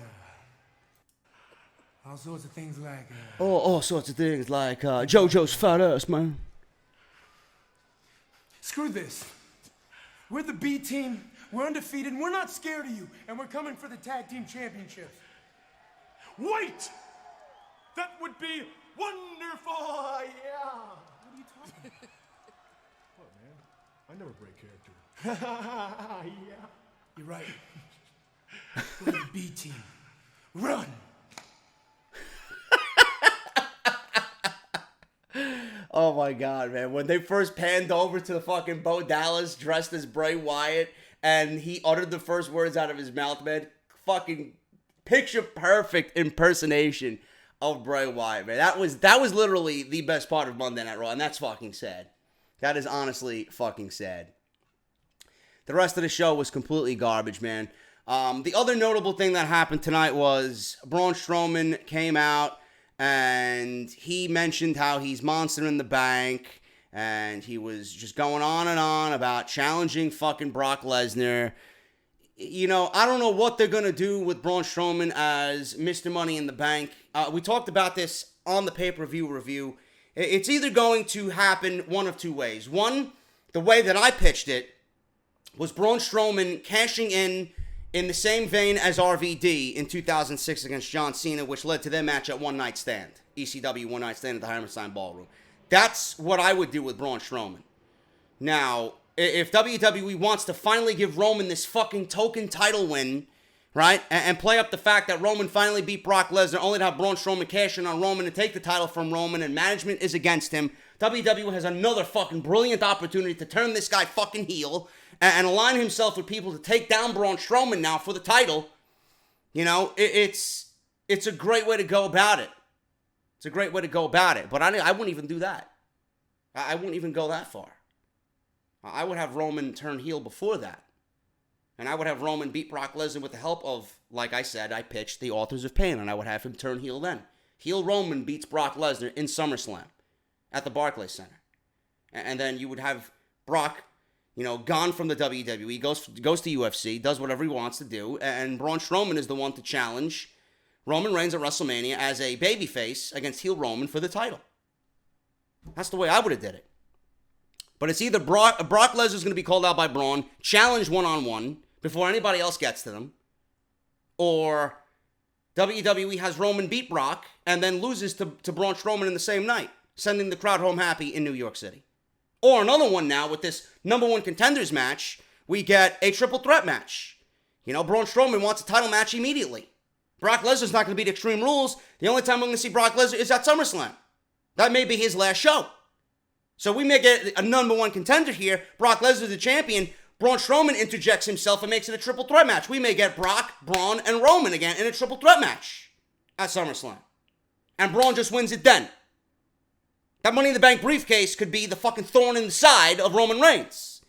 all sorts of things like all sorts of things like JoJo's fat ass, man. Screw this. We're the B team. We're undefeated, and we're not scared of you, and we're coming for the tag team championships. Wait! That would be wonderful! Yeah! What are you talking about? What, man? I never break character. Yeah. You're right. We're the B team. Run! Oh my God, man. When they first panned over to the fucking Bo Dallas dressed as Bray Wyatt and he uttered the first words out of his mouth, man, fucking picture perfect impersonation of Bray Wyatt, man. That was literally the best part of Monday Night Raw, and that's fucking sad. That is honestly fucking sad. The rest of the show was completely garbage, man. The other notable thing that happened tonight was Braun Strowman came out and he mentioned how he's Monster in the Bank, and he was just going on and on about challenging fucking Brock Lesnar. You know, I don't know what they're going to do with Braun Strowman as Mr. Money in the Bank. We talked about this on the pay-per-view review. It's either going to happen one of two ways. One, the way that I pitched it, was Braun Strowman cashing in the same vein as RVD in 2006 against John Cena, which led to their match at One Night Stand. ECW One Night Stand at the Hammerstein Ballroom. That's what I would do with Braun Strowman. Now, if WWE wants to finally give Roman this fucking token title win, right, and play up the fact that Roman finally beat Brock Lesnar, only to have Braun Strowman cash in on Roman and take the title from Roman, and management is against him, WWE has another fucking brilliant opportunity to turn this guy fucking heel and align himself with people to take down Braun Strowman now for the title. You know, it's a great way to go about it. It's a great way to go about it. But I wouldn't even do that. I wouldn't even go that far. I would have Roman turn heel before that. And I would have Roman beat Brock Lesnar with the help of, like I said, I pitched the Authors of Pain, and I would have him turn heel then. Heel Roman beats Brock Lesnar in SummerSlam at the Barclays Center. And then you would have Brock, gone from the WWE, goes to UFC, does whatever he wants to do, and Braun Strowman is the one to challenge Roman Reigns at WrestleMania as a babyface against heel Roman for the title. That's the way I would have did it. But it's either Brock Lesnar's going to be called out by Braun, challenged one-on-one before anybody else gets to them, or WWE has Roman beat Brock and then loses to Braun Strowman in the same night, sending the crowd home happy in New York City. Or another one now with this number one contenders match, we get a triple threat match. Braun Strowman wants a title match immediately. Brock Lesnar's not going to beat Extreme Rules. The only time we're going to see Brock Lesnar is at SummerSlam. That may be his last show. So we may get a number one contender here. Brock Lesnar the champion. Braun Strowman interjects himself and makes it a triple threat match. We may get Brock, Braun, and Roman again in a triple threat match at SummerSlam. And Braun just wins it then. That Money in the Bank briefcase could be the fucking thorn in the side of Roman Reigns.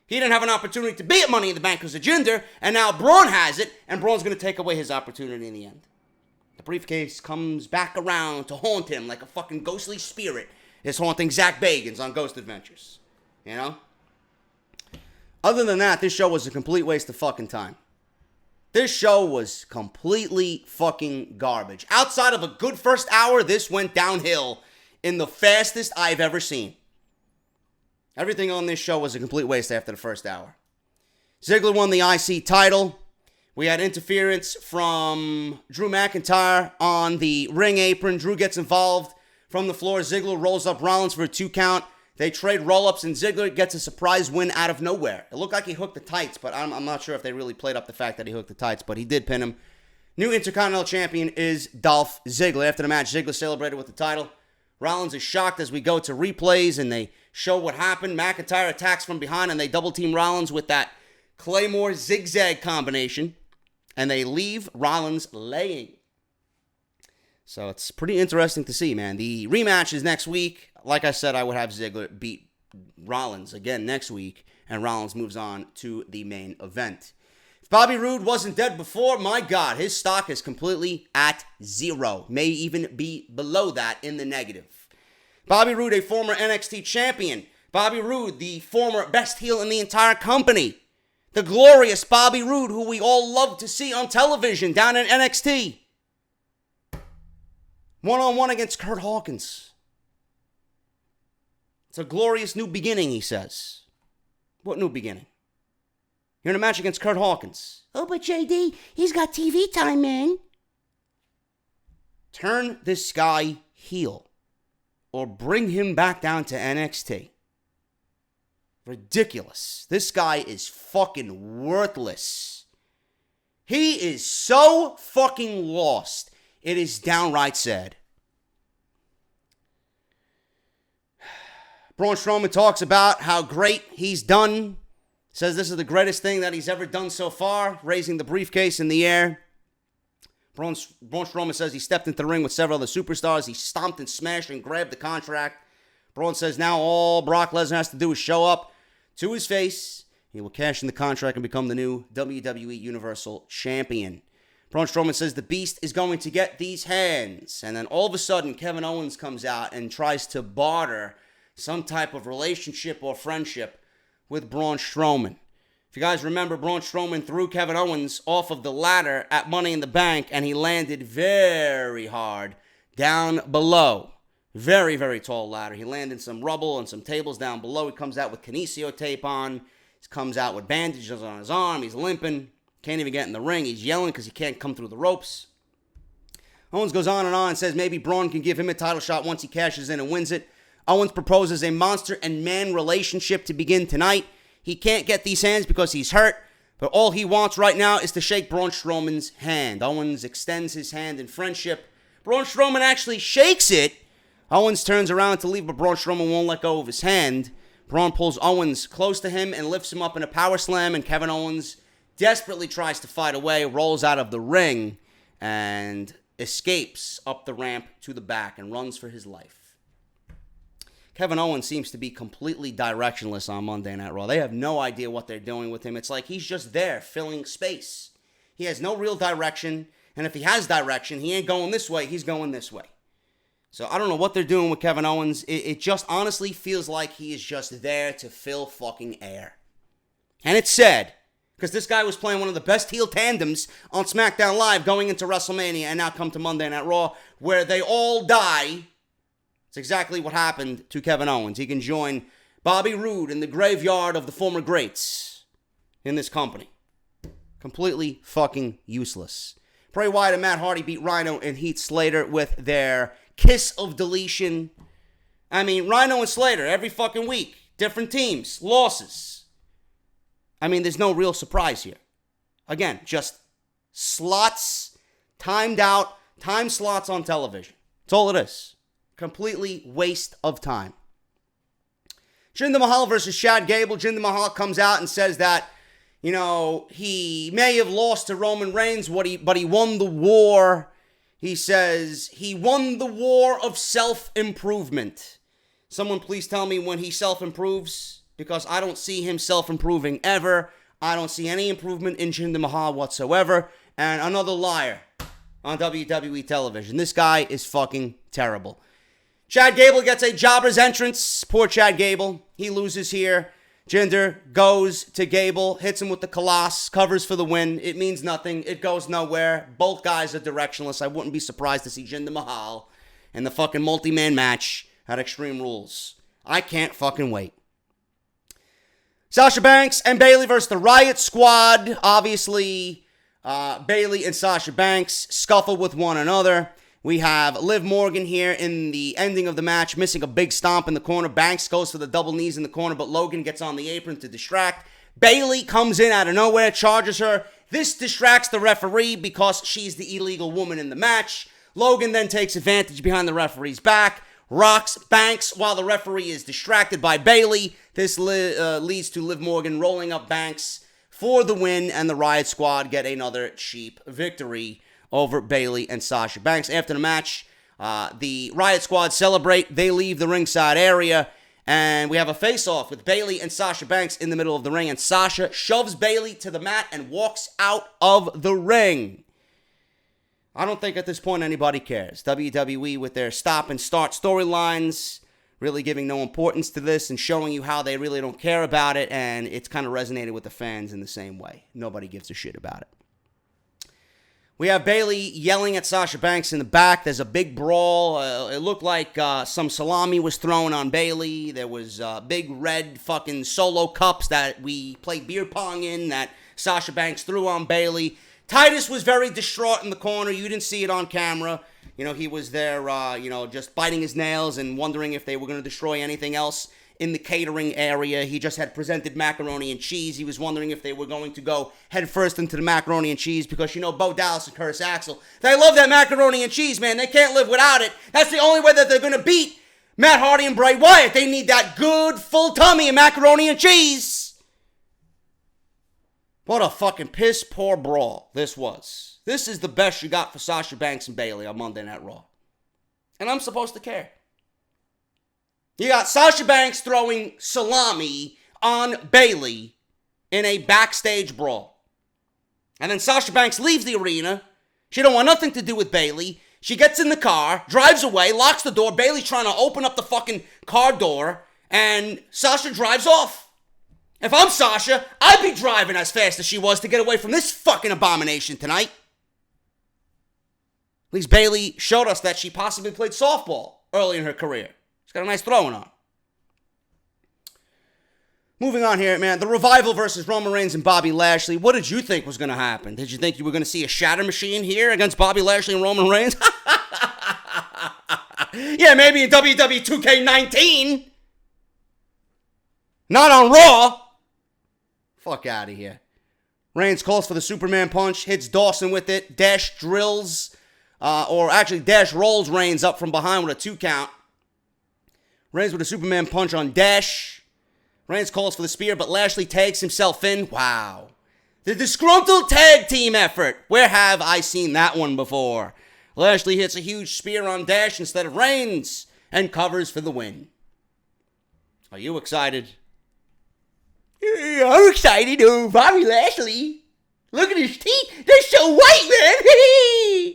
He didn't have an opportunity to be at Money in the Bank because of Jinder, and now Braun has it, and Braun's going to take away his opportunity in the end. The briefcase comes back around to haunt him like a fucking ghostly spirit is haunting Zach Bagans on Ghost Adventures. Other than that, this show was a complete waste of fucking time. This show was completely fucking garbage. Outside of a good first hour, this went downhill in the fastest I've ever seen. Everything on this show was a complete waste after the first hour. Ziggler won the IC title. We had interference from Drew McIntyre on the ring apron. Drew gets involved from the floor. Ziggler rolls up Rollins for a 2 count. They trade roll-ups, and Ziggler gets a surprise win out of nowhere. It looked like he hooked the tights, but I'm not sure if they really played up the fact that he hooked the tights, but he did pin him. New Intercontinental Champion is Dolph Ziggler. After the match, Ziggler celebrated with the title. Rollins is shocked as we go to replays, and they show what happened. McIntyre attacks from behind, and they double-team Rollins with that Claymore zigzag combination, and they leave Rollins laying. So it's pretty interesting to see, man. The rematch is next week. Like I said, I would have Ziggler beat Rollins again next week, and Rollins moves on to the main event. If Bobby Roode wasn't dead before, my God, his stock is completely at zero. May even be below that in the negative. Bobby Roode, a former NXT champion. Bobby Roode, the former best heel in the entire company. The glorious Bobby Roode, who we all love to see on television down in NXT. One-on-one against Kurt Hawkins. It's a glorious new beginning, he says. What new beginning? You're in a match against Kurt Hawkins. Oh, but JD, he's got TV time, man. Turn this guy heel. Or bring him back down to NXT. Ridiculous. This guy is fucking worthless. He is so fucking lost. It is downright sad. Braun Strowman talks about how great he's done. Says this is the greatest thing that he's ever done so far, raising the briefcase in the air. Braun Strowman says he stepped into the ring with several other superstars. He stomped and smashed and grabbed the contract. Braun says now all Brock Lesnar has to do is show up to his face. He will cash in the contract and become the new WWE Universal Champion. Braun Strowman says the Beast is going to get these hands. And then all of a sudden, Kevin Owens comes out and tries to barter some type of relationship or friendship with Braun Strowman. If you guys remember, Braun Strowman threw Kevin Owens off of the ladder at Money in the Bank, and he landed very hard down below. Very, very tall ladder. He landed some rubble and some tables down below. He comes out with kinesio tape on. He comes out with bandages on his arm. He's limping. Can't even get in the ring. He's yelling because he can't come through the ropes. Owens goes on and says maybe Braun can give him a title shot once he cashes in and wins it. Owens proposes a monster and man relationship to begin tonight. He can't get these hands because he's hurt, but all he wants right now is to shake Braun Strowman's hand. Owens extends his hand in friendship. Braun Strowman actually shakes it. Owens turns around to leave, but Braun Strowman won't let go of his hand. Braun pulls Owens close to him and lifts him up in a power slam, and Kevin Owens desperately tries to fight away, rolls out of the ring, and escapes up the ramp to the back and runs for his life. Kevin Owens seems to be completely directionless on Monday Night Raw. They have no idea what they're doing with him. It's like he's just there filling space. He has no real direction, and if he has direction, he ain't going this way, he's going this way. So I don't know what they're doing with Kevin Owens. It just honestly feels like he is just there to fill fucking air. And it's sad, because this guy was playing one of the best heel tandems on SmackDown Live going into WrestleMania, and now come to Monday Night Raw, where they all die. It's exactly what happened to Kevin Owens. He can join Bobby Roode in the graveyard of the former greats in this company. Completely fucking useless. Bray Wyatt and Matt Hardy beat Rhino and Heath Slater with their kiss of deletion. I mean, Rhino and Slater every fucking week. Different teams. Losses. I mean, there's no real surprise here. Again, just slots, timed out, time slots on television. That's all it is. Completely waste of time. Jinder Mahal versus Chad Gable. Jinder Mahal comes out and says that, you know, he may have lost to Roman Reigns, but he won the war. He says he won the war of self-improvement. Someone please tell me when he self-improves, because I don't see him self-improving ever. I don't see any improvement in Jinder Mahal whatsoever. And another liar on WWE television. This guy is fucking terrible. Chad Gable gets a jobber's entrance. Poor Chad Gable. He loses here. Jinder goes to Gable, hits him with the Colossus, covers for the win. It means nothing. It goes nowhere. Both guys are directionless. I wouldn't be surprised to see Jinder Mahal in the fucking multi-man match at Extreme Rules. I can't fucking wait. Sasha Banks and Bayley versus the Riot Squad. Obviously, Bayley and Sasha Banks scuffle with one another. We have Liv Morgan here in the ending of the match, missing a big stomp in the corner. Banks goes for the double knees in the corner, but Logan gets on the apron to distract. Bayley comes in out of nowhere, charges her. This distracts the referee because she's the illegal woman in the match. Logan then takes advantage behind the referee's back, rocks Banks while the referee is distracted by Bayley. This leads to Liv Morgan rolling up Banks for the win, and the Riot Squad get another cheap victory over Bayley and Sasha Banks. After the match, the Riot Squad celebrate. They leave the ringside area, and we have a face-off with Bayley and Sasha Banks in the middle of the ring, and Sasha shoves Bayley to the mat and walks out of the ring. I don't think at this point anybody cares. WWE with their stop and start storylines, really giving no importance to this and showing you how they really don't care about it, and it's kind of resonated with the fans in the same way. Nobody gives a shit about it. We have Bayley yelling at Sasha Banks in the back. There's a big brawl. It looked like some salami was thrown on Bayley. There was big red fucking solo cups that we played beer pong in that Sasha Banks threw on Bayley. Titus was very distraught in the corner. You didn't see it on camera. You know, he was there, just biting his nails and wondering if they were going to destroy anything else in the catering area. He just had presented macaroni and cheese. He was wondering if they were going to go head first into the macaroni and cheese because, Bo Dallas and Curtis Axel, they love that macaroni and cheese, man. They can't live without it. That's the only way that they're going to beat Matt Hardy and Bray Wyatt. They need that good full tummy of macaroni and cheese. What a fucking piss poor brawl this was. This is the best you got for Sasha Banks and Bayley on Monday Night Raw. And I'm supposed to care. You got Sasha Banks throwing salami on Bayley in a backstage brawl. And then Sasha Banks leaves the arena. She don't want nothing to do with Bayley. She gets in the car, drives away, locks the door. Bayley's trying to open up the fucking car door, and Sasha drives off. If I'm Sasha, I'd be driving as fast as she was to get away from this fucking abomination tonight. At least Bayley showed us that she possibly played softball early in her career. She's got a nice throwing arm. Moving on here, man. The Revival versus Roman Reigns and Bobby Lashley. What did you think was going to happen? Did you think you were going to see a shatter machine here against Bobby Lashley and Roman Reigns? Yeah, maybe in WWE 2K19. Not on Raw. Fuck out of here. Reigns calls for the Superman punch, hits Dawson with it, Dash rolls Reigns up from behind with a 2 count. Reigns with a Superman punch on Dash. Reigns calls for the spear, but Lashley tags himself in. Wow. The disgruntled tag team effort. Where have I seen that one before? Lashley hits a huge spear on Dash instead of Reigns and covers for the win. Are you excited? I'm excited. Bobby Lashley. Look at his teeth. They're so white, man.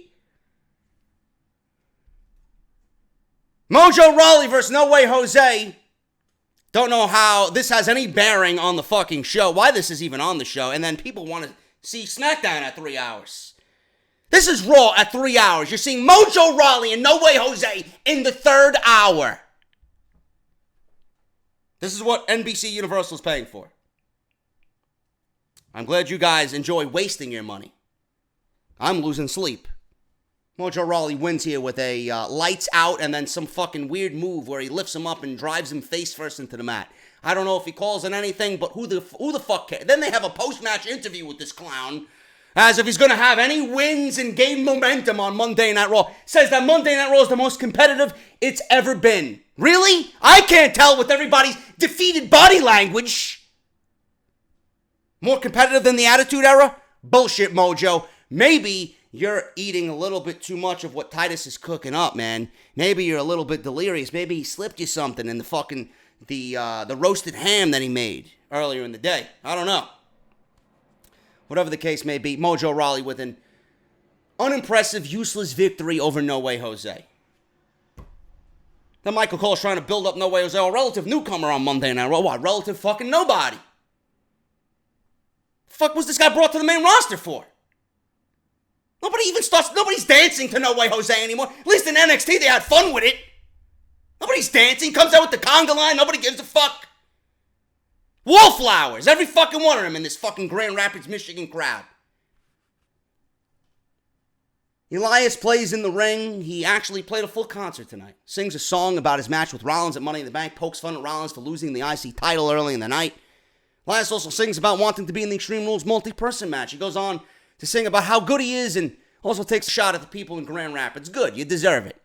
Mojo Rawley versus No Way Jose. Don't know how this has any bearing on the fucking show. Why this is even on the show. And then people want to see SmackDown at 3 hours. This is Raw at 3 hours. You're seeing Mojo Rawley and No Way Jose in the 3rd hour. This is what NBC Universal is paying for. I'm glad you guys enjoy wasting your money. I'm losing sleep. Mojo Rawley wins here with a lights out and then some fucking weird move where he lifts him up and drives him face first into the mat. I don't know if he calls it anything, but who the fuck cares? Then they have a post-match interview with this clown as if he's going to have any wins and gain momentum on Monday Night Raw. Says that Monday Night Raw is the most competitive it's ever been. Really? I can't tell with everybody's defeated body language. More competitive than the Attitude Era? Bullshit, Mojo. Maybe you're eating a little bit too much of what Titus is cooking up, man. Maybe you're a little bit delirious. Maybe he slipped you something in the fucking, the roasted ham that he made earlier in the day. I don't know. Whatever the case may be, Mojo Rawley with an unimpressive, useless victory over No Way Jose. Then Michael Cole's trying to build up No Way Jose, a relative newcomer on Monday Night Raw. What? Relative fucking nobody. Fuck was this guy brought to the main roster for? Nobody's dancing to No Way Jose anymore. At least in NXT they had fun with it. Nobody's dancing, comes out with the conga line, nobody gives a fuck. Wallflowers, every fucking one of them in this fucking Grand Rapids, Michigan crowd. Elias plays in the ring. He actually played a full concert tonight. Sings a song about his match with Rollins at Money in the Bank, pokes fun at Rollins for losing the IC title early in the night. Elias also sings about wanting to be in the Extreme Rules multi-person match. He goes on to sing about how good he is and also takes a shot at the people in Grand Rapids. Good, you deserve it.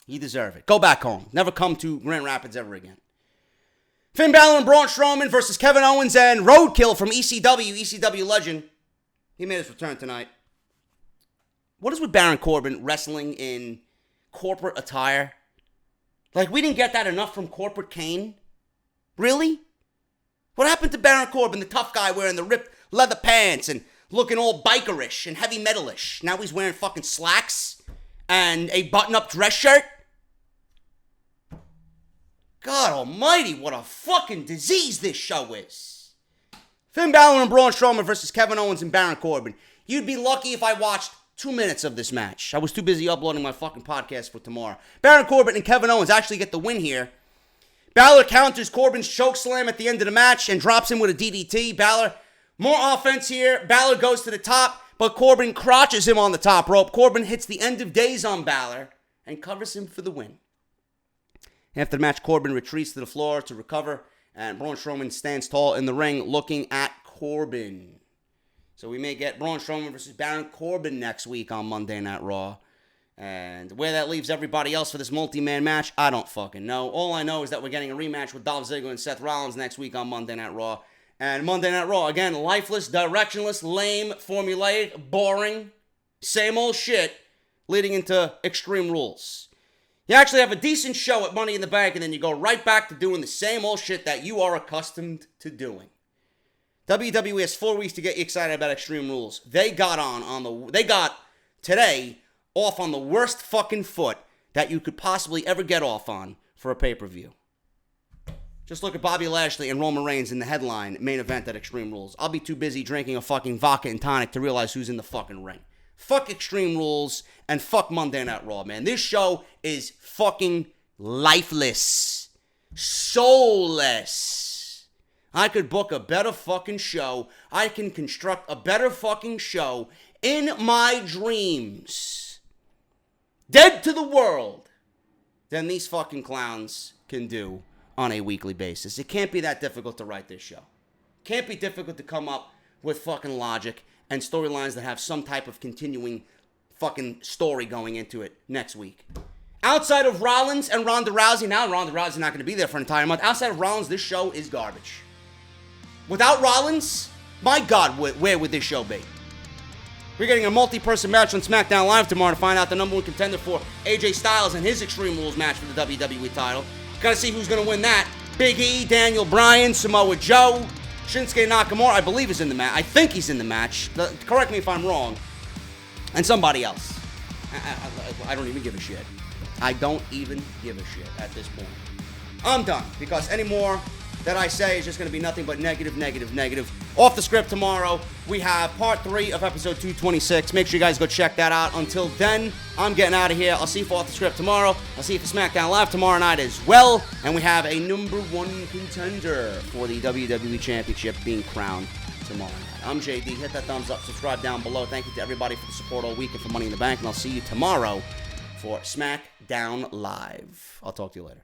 You deserve it. Go back home. Never come to Grand Rapids ever again. Finn Balor and Braun Strowman versus Kevin Owens and Roadkill from ECW legend. He made his return tonight. What is with Baron Corbin wrestling in corporate attire? Like, we didn't get that enough from Corporate Kane? Really? What happened to Baron Corbin, the tough guy wearing the ripped leather pants and looking all bikerish and heavy metalish? Now he's wearing fucking slacks and a button-up dress shirt? God almighty, what a fucking disease this show is. Finn Balor and Braun Strowman versus Kevin Owens and Baron Corbin. You'd be lucky if I watched 2 minutes of this match. I was too busy uploading my fucking podcast for tomorrow. Baron Corbin and Kevin Owens actually get the win here. Balor counters Corbin's chokeslam at the end of the match and drops him with a DDT. Balor, more offense here. Balor goes to the top, but Corbin crotches him on the top rope. Corbin hits the end of days on Balor and covers him for the win. After the match, Corbin retreats to the floor to recover, and Braun Strowman stands tall in the ring looking at Corbin. So we may get Braun Strowman versus Baron Corbin next week on Monday Night Raw. And where that leaves everybody else for this multi-man match, I don't fucking know. All I know is that we're getting a rematch with Dolph Ziggler and Seth Rollins next week on Monday Night Raw. And Monday Night Raw, again, lifeless, directionless, lame, formulaic, boring, same old shit, leading into Extreme Rules. You actually have a decent show at Money in the Bank, and then you go right back to doing the same old shit that you are accustomed to doing. WWE has 4 weeks to get you excited about Extreme Rules. They got today off on the worst fucking foot that you could possibly ever get off on for a pay-per-view. Just look at Bobby Lashley and Roman Reigns in the headline main event at Extreme Rules. I'll be too busy drinking a fucking vodka and tonic to realize who's in the fucking ring. Fuck Extreme Rules and fuck Monday Night Raw, man. This show is fucking lifeless. Soulless. I could book a better fucking show. I can construct a better fucking show in my dreams. Dead to the world. Than these fucking clowns can do on a weekly basis. It can't be that difficult to write this show. Can't be difficult to come up with fucking logic and storylines that have some type of continuing fucking story going into it next week. Outside of Rollins and Ronda Rousey, now Ronda Rousey's not going to be there for an entire month. Outside of Rollins, this show is garbage. Without Rollins, my God, where would this show be? We're getting a multi-person match on SmackDown Live tomorrow to find out the number one contender for AJ Styles and his Extreme Rules match for the WWE title. Gotta see who's gonna win that. Big E, Daniel Bryan, Samoa Joe, Shinsuke Nakamura, I believe is in the match. I think he's in the match. Correct me if I'm wrong. And somebody else. I don't even give a shit. I don't even give a shit at this point. I'm done, because any more that I say is just going to be nothing but negative, negative, negative. Off the script tomorrow, we have part 3 of episode 226. Make sure you guys go check that out. Until then, I'm getting out of here. I'll see you for Off the Script tomorrow. I'll see you for SmackDown Live tomorrow night as well. And we have a #1 contender for the WWE Championship being crowned tomorrow night. I'm JD. Hit that thumbs up. Subscribe down below. Thank you to everybody for the support all week and for Money in the Bank. And I'll see you tomorrow for SmackDown Live. I'll talk to you later.